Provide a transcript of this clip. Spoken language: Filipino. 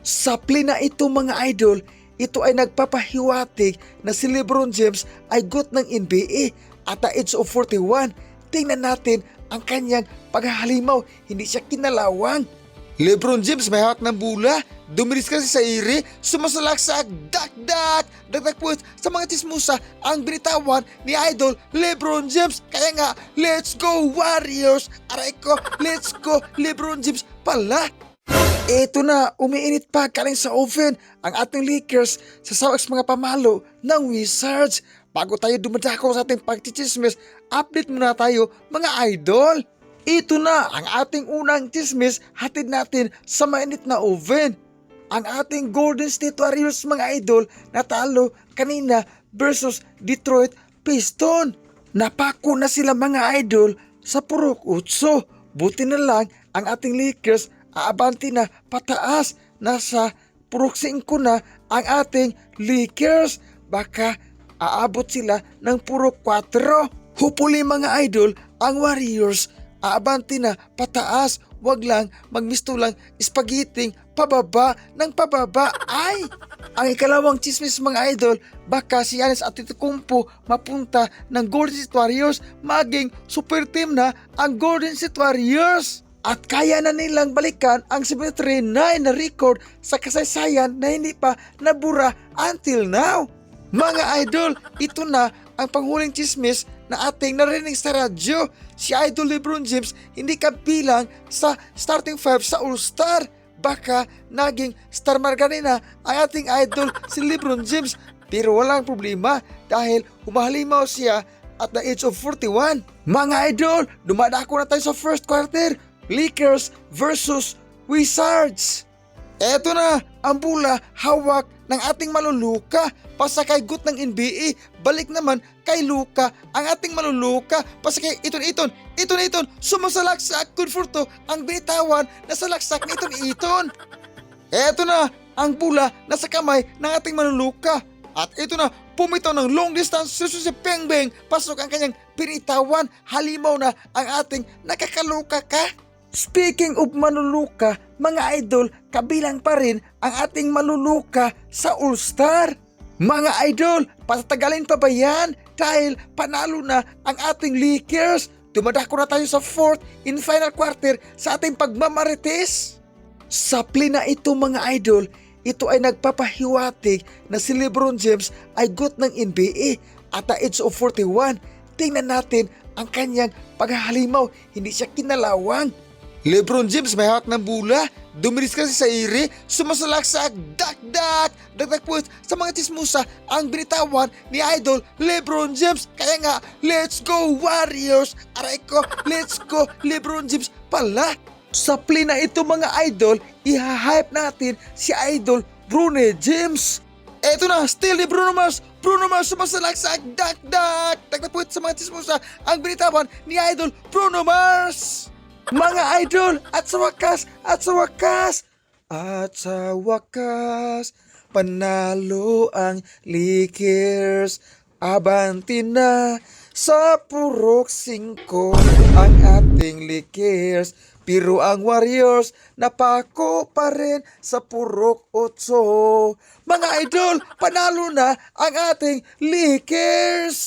Sapli na ito mga idol, ito ay nagpapahiwatig na si LeBron James ay GOAT ng NBA at the age of 41. Tingnan natin ang kanyang paghahalimaw, hindi siya kinalawang. LeBron James may hawak ng bola, dumilis kasi sa iri, sumasalaksak, dak-dak, dagdag-puwit sa mga chismusa ang binitawan ni Idol LeBron James. Kaya nga, let's go Warriors! Aray ko, let's go LeBron James pala! Eto na, umiinit pa galing sa oven ang ating Lakers sa sawaks mga pamalo ng Wizards. Bago tayo dumadako sa ating pagchichismis, update muna tayo mga idol. Ito na ang ating unang chismis, hatid natin sa mainit na oven. Ang ating Golden State Warriors mga idol natalo kanina versus Detroit Pistons. Napako na sila mga idol sa purok 8. Buti na lang ang ating Lakers aabante na pataas. Nasa purok 5 na ang ating Lakers. Baka aabot sila ng purok 4. Hopefully mga idol, ang Warriors aabante na pataas. Wag lang magmistulang spaghetti pababa ng pababa. Ay! Ang ikalawang chismis mga idol, baka si Giannis Antetokounmpo mapunta ng Golden State Warriors, maging super team na ang Golden State Warriors. At kaya na nilang balikan ang 73-9 na record sa kasaysayan na hindi pa nabura until now. Mga idol, ito na ang panghuling chismis na ating narinig sa radyo. Si Idol LeBron James hindi kabilang sa starting 5 sa All-Star. Baka naging star margarina ang ating idol si LeBron James. Pero walang problema dahil humahalimaw siya at the age of 41. Mga idol, dumadako na tayo sa first quarter. Lakers versus Wizards. Eto na ang bola, hawak ng ating maluluka. Pasa kay GOAT ng NBA, balik naman kay Luka. Ang ating maluluka, pasa kay Iton, sumasalaksak, good for to, ang binitawan na salaksak ni Iton. Eto na ang bola, nasa kamay ng ating maluluka. At ito na, pumitaw ng long distance, susunod si Pengbeng, pasok ang kanyang binitawan, halimaw na ang ating nakakaluka ka. Speaking of maluluka, mga idol, kabilang pa rin ang ating maluluka sa All-Star. Mga idol, patatagalin pa ba yan? Dahil panalo na ang ating Lakers. Dumadako na tayo sa fourth in final quarter sa ating pagmamarites. Sapli na ito mga idol, ito ay nagpapahiwatig na si LeBron James ay GOAT ng NBA at the age of 41. Tingnan natin ang kanyang paghahalimaw, hindi siya kinalawang. LeBron James may hawak ng bola, dumilis kasi sa iri, sumasalaksak, dak-dak, dagdag-puwit sa mga chismusa ang binitawan ni Idol LeBron James. Kaya nga, let's go Warriors! Aray ko, let's go LeBron James pala! Sapli na ito mga idol, iha-hype natin si Idol Bruno James. Eto na, still ni Bruno Mars sumasalaksak, dak-dak, dagdag-puwit sa mga chismusa ang binitawan ni Idol Bruno Mars. Mga idol, at sa wakas, panalo ang Lakers. Abanti na sa purok 5 ang ating Lakers. Pero ang Warriors napako pa rin sa purok 8. Mga idol, panalo na ang ating Lakers.